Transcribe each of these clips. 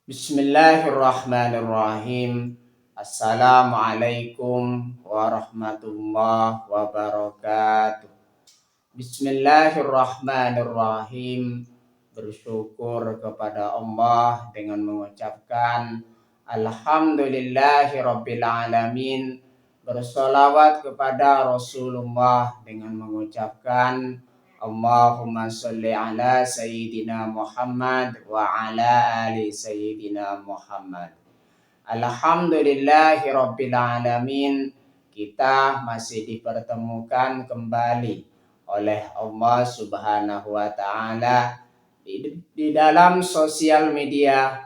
Bismillahirrahmanirrahim. Assalamualaikum warahmatullahi wabarakatuh. Bismillahirrahmanirrahim. Bersyukur kepada Allah dengan mengucapkan Alhamdulillahi Rabbil Alamin. Bersolawat kepada Rasulullah dengan mengucapkan Allahumma sholli ala Sayyidina Muhammad wa ala ali Sayyidina Muhammad. Alhamdulillahi Rabbil Alamin. Kita masih dipertemukan kembali oleh Allah Subhanahu wa Ta'ala di dalam sosial media,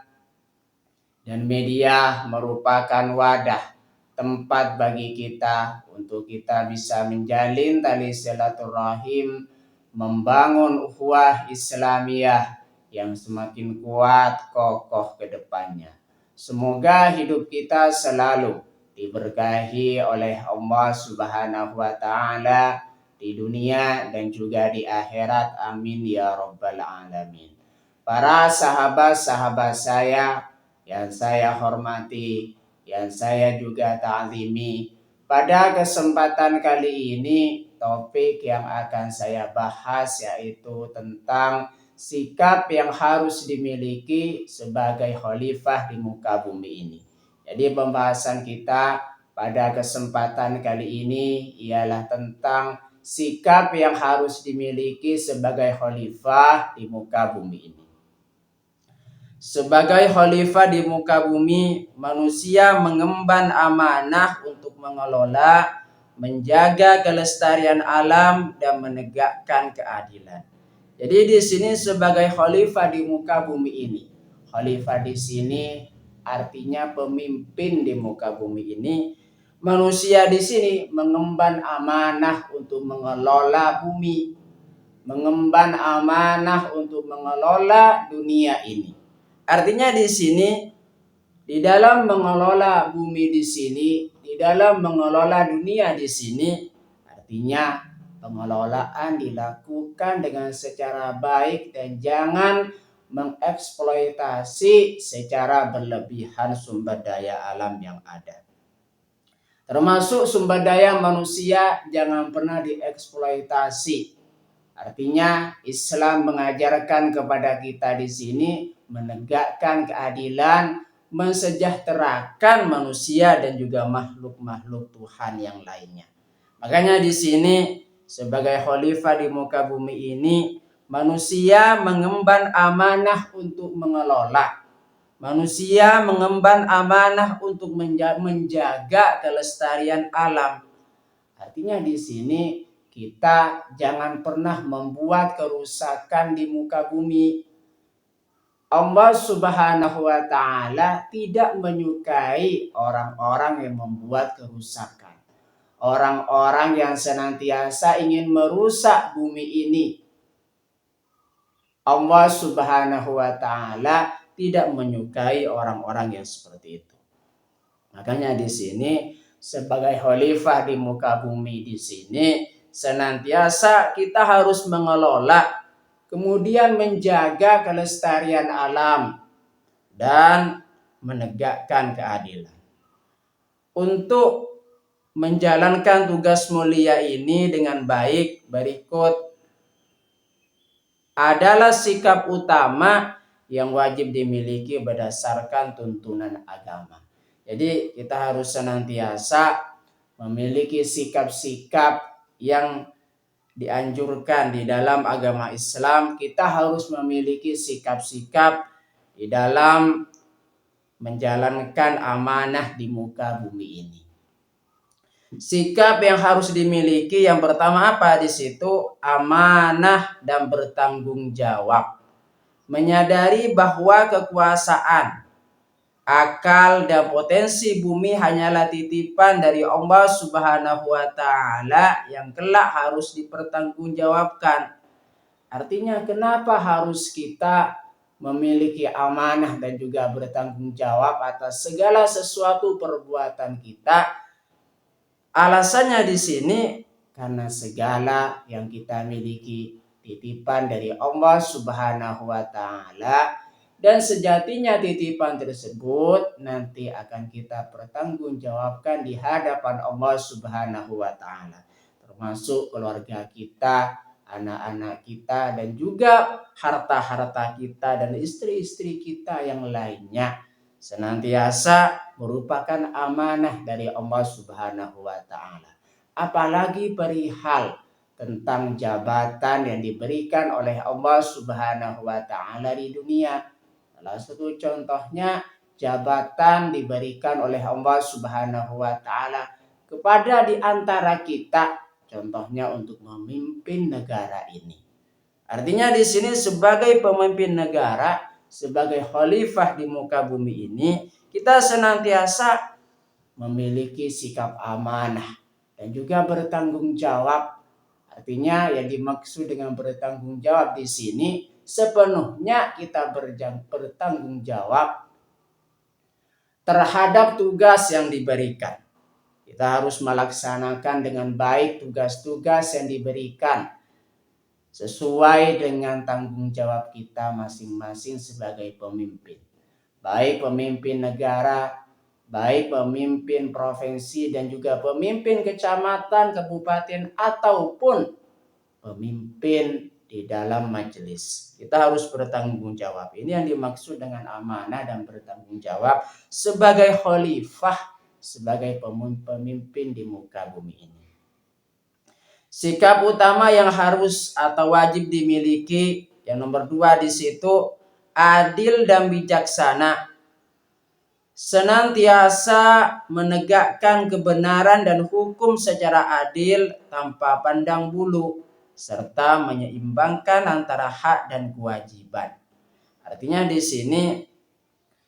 dan media merupakan wadah tempat bagi kita untuk kita bisa menjalin tali silaturahim, membangun ukhuwah Islamiyah yang semakin kuat kokoh ke depannya. Semoga hidup kita selalu diberkahi oleh Allah Subhanahu wa Ta'ala di dunia dan juga di akhirat. Amin ya rabbal alamin. Para sahabat-sahabat saya yang saya hormati, yang saya juga ta'zimi, pada kesempatan kali ini topik yang akan saya bahas yaitu tentang sikap yang harus dimiliki sebagai khalifah di muka bumi ini. Jadi pembahasan kita pada kesempatan kali ini ialah tentang sikap yang harus dimiliki sebagai khalifah di muka bumi ini. Sebagai khalifah di muka bumi, manusia mengemban amanah untuk mengelola, menjaga kelestarian alam dan menegakkan keadilan. Jadi di sini sebagai khalifah di muka bumi ini, khalifah di sini artinya pemimpin di muka bumi ini. Manusia di sini mengemban amanah untuk mengelola bumi, mengemban amanah untuk mengelola dunia ini. Artinya di sini, di dalam mengelola bumi di sini, di dalam mengelola dunia di sini, artinya pengelolaan dilakukan dengan secara baik dan jangan mengeksploitasi secara berlebihan sumber daya alam yang ada. Termasuk sumber daya manusia jangan pernah dieksploitasi. Artinya Islam mengajarkan kepada kita di sini menegakkan keadilan, mensejahterakan manusia dan juga makhluk-makhluk Tuhan yang lainnya. Makanya di sini sebagai khalifah di muka bumi ini, manusia mengemban amanah untuk mengelola. Manusia mengemban amanah untuk menjaga kelestarian alam. Artinya di sini kita jangan pernah membuat kerusakan di muka bumi. Allah Subhanahu wa Ta'ala tidak menyukai orang-orang yang membuat kerusakan. Orang-orang yang senantiasa ingin merusak bumi ini. Allah Subhanahu wa Ta'ala tidak menyukai orang-orang yang seperti itu. Makanya di sini sebagai khalifah di muka bumi di sini senantiasa kita harus mengelola, kemudian menjaga kelestarian alam dan menegakkan keadilan. Untuk menjalankan tugas mulia ini dengan baik, berikut adalah sikap utama yang wajib dimiliki berdasarkan tuntunan agama. Jadi kita harus senantiasa memiliki sikap-sikap yang dianjurkan di dalam agama Islam. Kita harus memiliki sikap-sikap di dalam menjalankan amanah di muka bumi ini. Sikap yang harus dimiliki yang pertama apa di situ? Amanah dan bertanggung jawab. Menyadari bahwa kekuasaan, akal dan potensi bumi hanyalah titipan dari Allah Subhanahu wa Ta'ala yang kelak harus dipertanggungjawabkan. Artinya kenapa harus kita memiliki amanah dan juga bertanggung jawab atas segala sesuatu perbuatan kita? Alasannya di sini karena segala yang kita miliki titipan dari Allah Subhanahu wa Ta'ala dan sejatinya titipan tersebut nanti akan kita pertanggungjawabkan di hadapan Allah Subhanahu wa taala, termasuk keluarga kita, anak-anak kita, dan juga harta-harta kita dan istri-istri kita yang lainnya senantiasa merupakan amanah dari Allah Subhanahu wa taala. Apalagi perihal tentang jabatan yang diberikan oleh Allah Subhanahu wa taala di dunia. Salah satu contohnya jabatan diberikan oleh Allah Subhanahu wa taala kepada di antara kita, contohnya untuk memimpin negara ini. Artinya di sini sebagai pemimpin negara, sebagai khalifah di muka bumi ini, kita senantiasa memiliki sikap amanah dan juga bertanggung jawab. Artinya yang dimaksud dengan bertanggung jawab di sini sepenuhnya kita bertanggung jawab terhadap tugas yang diberikan. Kita harus melaksanakan dengan baik tugas-tugas yang diberikan sesuai dengan tanggung jawab kita masing-masing sebagai pemimpin. Baik pemimpin negara, baik pemimpin provinsi dan juga pemimpin kecamatan, kabupaten ataupun pemimpin di dalam majelis. Kita harus bertanggung jawab. Ini yang dimaksud dengan amanah dan bertanggung jawab sebagai khalifah, sebagai pemimpin di muka bumi ini. Sikap utama yang harus atau wajib dimiliki yang nomor 2 di situ adil dan bijaksana. Senantiasa menegakkan kebenaran dan hukum secara adil tanpa pandang bulu, serta menyeimbangkan antara hak dan kewajiban. Artinya di sini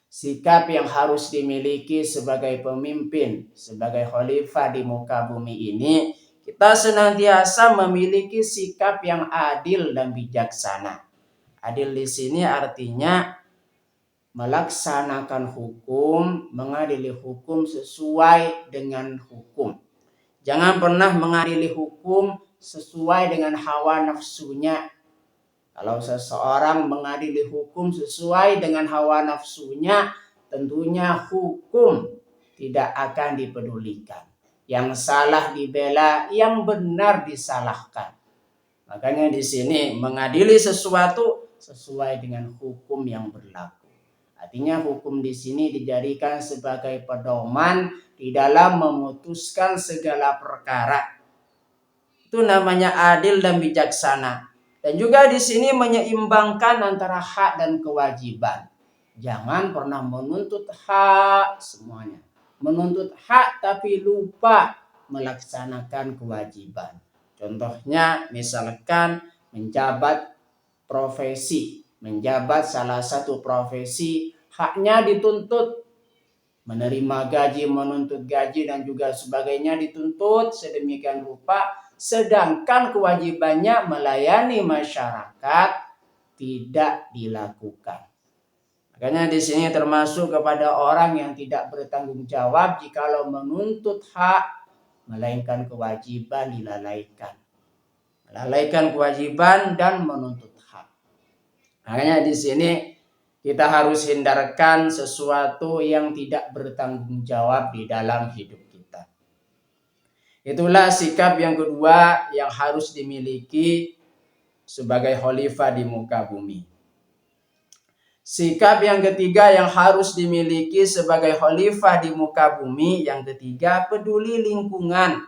sikap yang harus dimiliki sebagai pemimpin, sebagai khalifah di muka bumi ini, kita senantiasa memiliki sikap yang adil dan bijaksana. Adil di sini artinya melaksanakan hukum, mengadili hukum sesuai dengan hukum. Jangan pernah mengadili hukum sesuai dengan hawa nafsunya. Kalau seseorang mengadili hukum sesuai dengan hawa nafsunya, tentunya hukum tidak akan dipedulikan. Yang salah dibela, yang benar disalahkan. Makanya di sini mengadili sesuatu sesuai dengan hukum yang berlaku. Artinya hukum di sini dijadikan sebagai pedoman di dalam memutuskan segala perkara. Itu namanya adil dan bijaksana. Dan juga di sini menyeimbangkan antara hak dan kewajiban. Jangan pernah menuntut hak semuanya. Menuntut hak tapi lupa melaksanakan kewajiban. Contohnya misalkan menjabat profesi, menjabat salah satu profesi, haknya dituntut menerima gaji, menuntut gaji dan juga sebagainya dituntut sedemikian rupa, sedangkan kewajibannya melayani masyarakat tidak dilakukan. Makanya di sini termasuk kepada orang yang tidak bertanggung jawab jikalau menuntut hak melainkan kewajiban dilalaikan. Melalaikan kewajiban dan menuntut hak. Makanya di sini kita harus hindarkan sesuatu yang tidak bertanggung jawab di dalam hidup kita. Itulah sikap yang kedua yang harus dimiliki sebagai khalifah di muka bumi. Sikap yang ketiga yang harus dimiliki sebagai khalifah di muka bumi, yang ketiga peduli lingkungan,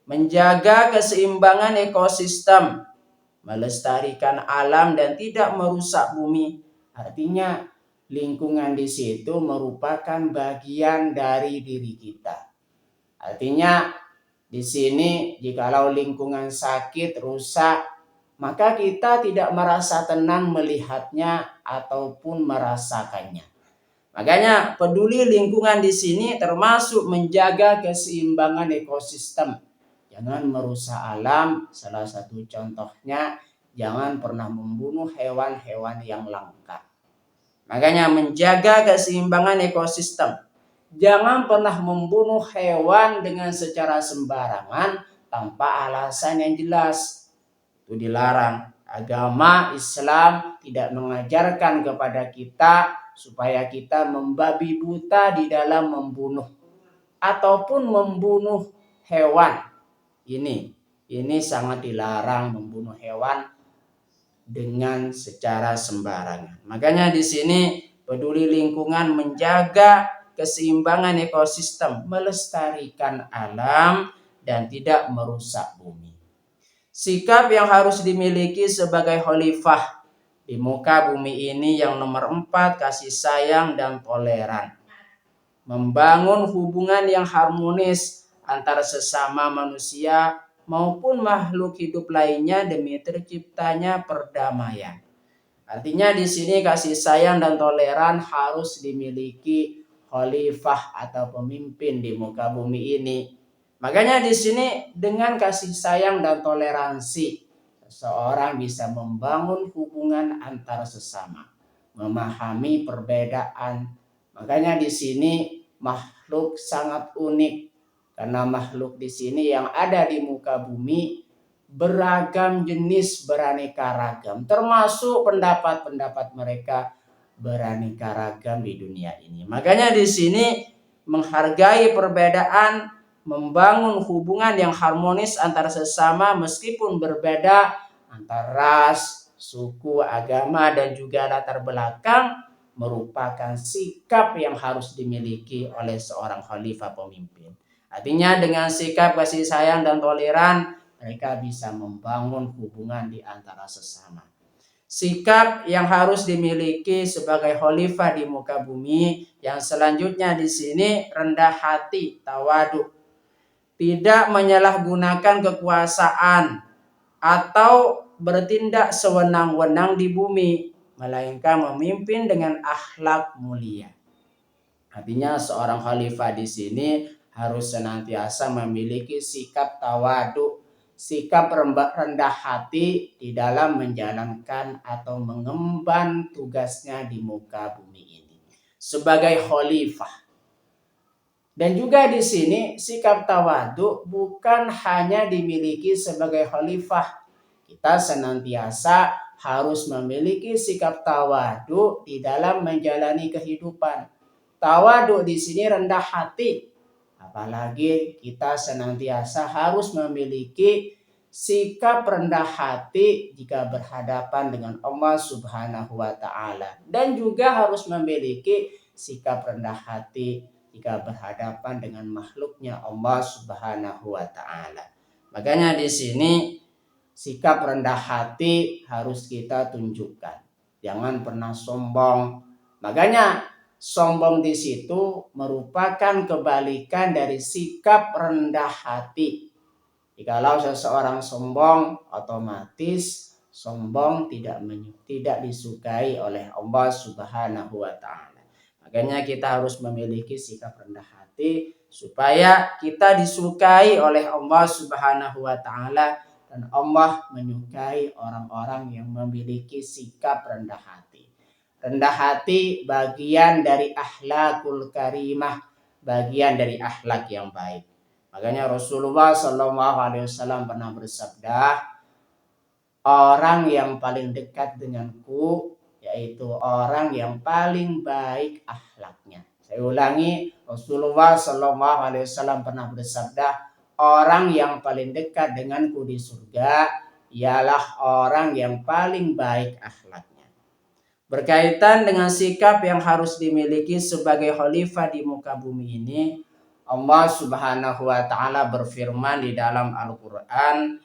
menjaga keseimbangan ekosistem, melestarikan alam dan tidak merusak bumi. Artinya lingkungan di situ merupakan bagian dari diri kita. Artinya di sini jikalau lingkungan sakit, rusak, maka kita tidak merasa tenang melihatnya ataupun merasakannya. Makanya peduli lingkungan di sini termasuk menjaga keseimbangan ekosistem. Jangan merusak alam, salah satu contohnya jangan pernah membunuh hewan-hewan yang langka. Makanya menjaga keseimbangan ekosistem. Jangan pernah membunuh hewan dengan secara sembarangan tanpa alasan yang jelas. Itu dilarang. Agama Islam tidak mengajarkan kepada kita supaya kita membabi buta di dalam membunuh ataupun membunuh hewan. Ini sangat dilarang membunuh hewan dengan secara sembarangan. Makanya di sini peduli lingkungan menjaga keseimbangan ekosistem, melestarikan alam dan tidak merusak bumi. Sikap yang harus dimiliki sebagai khalifah di muka bumi ini yang nomor 4, kasih sayang dan toleran. Membangun hubungan yang harmonis antara sesama manusia maupun makhluk hidup lainnya demi terciptanya perdamaian. Artinya di sini kasih sayang dan toleran harus dimiliki khalifah atau pemimpin di muka bumi ini. Makanya di sini dengan kasih sayang dan toleransi seseorang bisa membangun hubungan antar sesama, memahami perbedaan. Makanya di sini makhluk sangat unik karena makhluk di sini yang ada di muka bumi beragam jenis, beraneka ragam, termasuk pendapat-pendapat mereka beraneka ragam di dunia ini. Makanya di sini menghargai perbedaan, membangun hubungan yang harmonis antar sesama meskipun berbeda antar ras, suku, agama dan juga latar belakang merupakan sikap yang harus dimiliki oleh seorang khalifah pemimpin. Artinya dengan sikap kasih sayang dan toleran mereka bisa membangun hubungan di antara sesama. Sikap yang harus dimiliki sebagai khalifah di muka bumi yang selanjutnya di sini rendah hati, tawadhu. Tidak menyalahgunakan kekuasaan atau bertindak sewenang-wenang di bumi, melainkan memimpin dengan akhlak mulia. Artinya seorang khalifah di sini harus senantiasa memiliki sikap tawadhu, sikap rendah hati di dalam menjalankan atau mengemban tugasnya di muka bumi ini sebagai khalifah. Dan juga di sini sikap tawadhu bukan hanya dimiliki sebagai khalifah. Kita senantiasa harus memiliki sikap tawadhu di dalam menjalani kehidupan. Tawadhu di sini rendah hati. Apalagi kita senantiasa harus memiliki sikap rendah hati jika berhadapan dengan Allah Subhanahu wa taala dan juga harus memiliki sikap rendah hati jika berhadapan dengan makhluknya Allah Subhanahu wa taala. Makanya di sini sikap rendah hati harus kita tunjukkan. Jangan pernah sombong. Makanya sombong di situ merupakan kebalikan dari sikap rendah hati. Jikalau seseorang sombong, otomatis sombong tidak disukai oleh Allah Subhanahu wa taala. Makanya kita harus memiliki sikap rendah hati supaya kita disukai oleh Allah Subhanahu wa taala dan Allah menyukai orang-orang yang memiliki sikap rendah hati. Rendah hati bagian dari akhlakul karimah, bagian dari akhlak yang baik. Makanya Rasulullah SAW pernah bersabda, orang yang paling dekat denganku yaitu orang yang paling baik akhlaknya. Saya ulangi, Rasulullah SAW pernah bersabda, orang yang paling dekat denganku di surga ialah orang yang paling baik akhlaknya. Berkaitan dengan sikap yang harus dimiliki sebagai khalifah di muka bumi ini, Allah Subhanahu wa taala berfirman di dalam Al-Qur'an,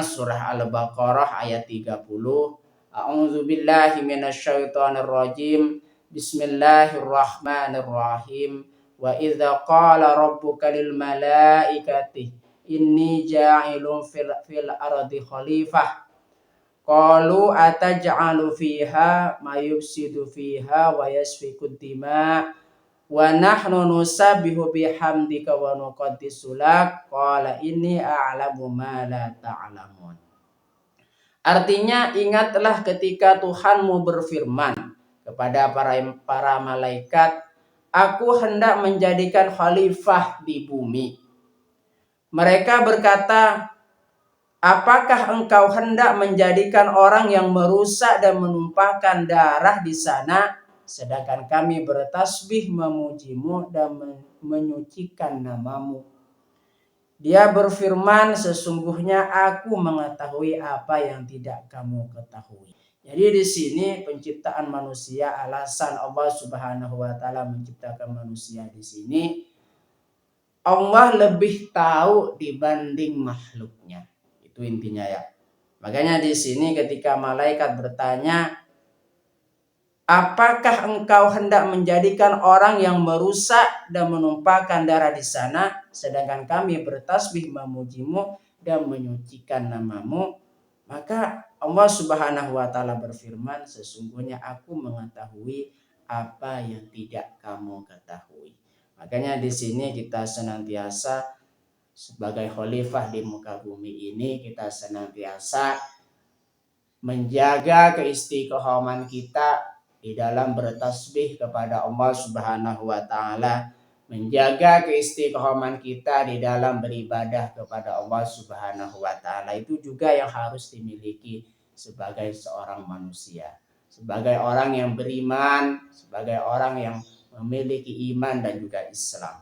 surah Al-Baqarah ayat 30. A'udzu billahi minasyaitonir rajim. Bismillahirrahmanirrahim. Wa idza qala rabbuka lil malaikati inni ja'ilun fil ardi khalifah. Qalu ataj'alu fiha ma yufsidu fiha wa yasfiku dima wa nahnu nusabbihu bihamdika wa nuqaddisu lak qala inni a'lamu ma la ta'lamun. Artinya ingatlah ketika Tuhanmu berfirman kepada para malaikat, aku hendak menjadikan khalifah di bumi. Mereka berkata, apakah engkau hendak menjadikan orang yang merusak dan menumpahkan darah di sana, sedangkan kami bertasbih memujimu dan menyucikan namamu. Dia berfirman, sesungguhnya aku mengetahui apa yang tidak kamu ketahui. Jadi di sini penciptaan manusia, alasan Allah Subhanahu wa taala menciptakan manusia di sini, Allah lebih tahu dibanding makhluknya. Itu intinya ya. Makanya di sini ketika malaikat bertanya, apakah engkau hendak menjadikan orang yang merusak dan menumpahkan darah di sana, sedangkan kami bertasbih memujimu dan menyucikan namamu? Maka Allah Subhanahu wa taala berfirman, sesungguhnya aku mengetahui apa yang tidak kamu ketahui. Makanya di sini kita senantiasa sebagai khalifah di muka bumi ini, kita senantiasa menjaga keistiqomahan kita di dalam bertasbih kepada Allah Subhanahu wa taala, menjaga keistiqomahan kita di dalam beribadah kepada Allah Subhanahu wa taala. Itu juga yang harus dimiliki sebagai seorang manusia, sebagai orang yang beriman, sebagai orang yang memiliki iman dan juga Islam.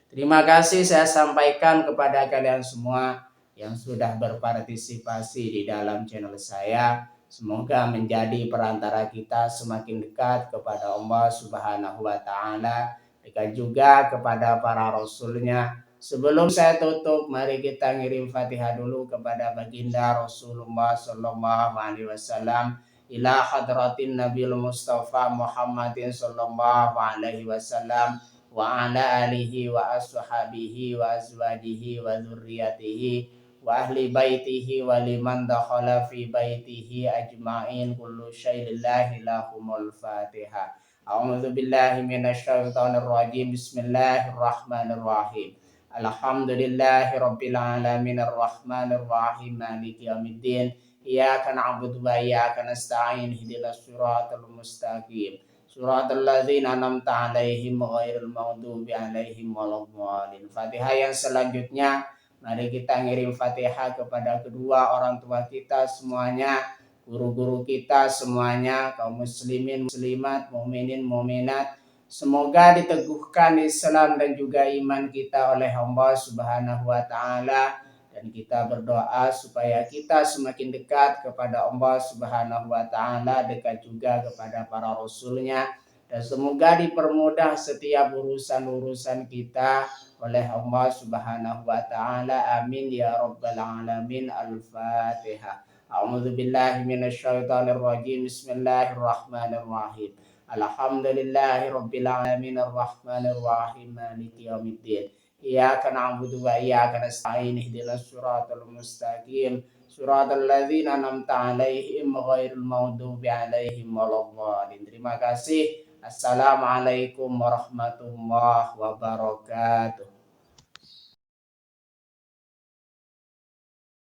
Terima kasih saya sampaikan kepada kalian semua yang sudah berpartisipasi di dalam channel saya. Semoga menjadi perantara kita semakin dekat kepada Allah Subhanahu wa taala, dekat juga kepada para rasulnya. Sebelum saya tutup, mari kita ngirim Fatihah dulu kepada baginda Rasulullah sallallahu alaihi wasallam, ila hadratin Nabil Mustafa Muhammadin sallallahu alaihi wasallam wa ala alihi wa ashabihi wa azwajihi wa dzurriyyatihi wa ahli baitihi wa liman dakhala fi baitihi ajma'in kullu syai'in lillahi lahumul Fatihah. A'udzu billahi minasyaitonir rajim. Bismillahirrahmanirrahim. Alhamdulillahi rabbil alamin arrahmanir rahim maliki yaumiddin. Iyyaka na'budu wa iyyaka nasta'in ihdinas siratal mustaqim. Suratul ladzina an'amta 'alaihim ghairil maghdubi 'alaihim waladdallin. Fatihah yang selanjutnya, mari kita ngirim Fatihah kepada kedua orang tua kita semuanya, guru-guru kita semuanya, kaum muslimin, muslimat, mukminin, mukminat. Semoga diteguhkan Islam dan juga iman kita oleh Allah Subhanahu wa taala, dan kita berdoa supaya kita semakin dekat kepada Allah Subhanahu wa taala, dekat juga kepada para rasulnya, dan semoga dipermudah setiap urusan-urusan kita oleh Allah Subhanahu wa taala. Amin ya rabbal alamin. Al-Fatihah. A'udzu billahi minasyaitonir rajim. Bismillahirrahmanirrahim. Alhamdulillahi rabbil alamin arrahmanir rahim maliki yaumiddin. Iyyaka na'budu wa iyyaka nasta'in ihdinas siratal mustaqim siratal ladzina an'amta 'alaihim ghairil maghdubi 'alaihim waladdallin. Terima kasih. Assalamualaikum warahmatullahi wabarakatuh.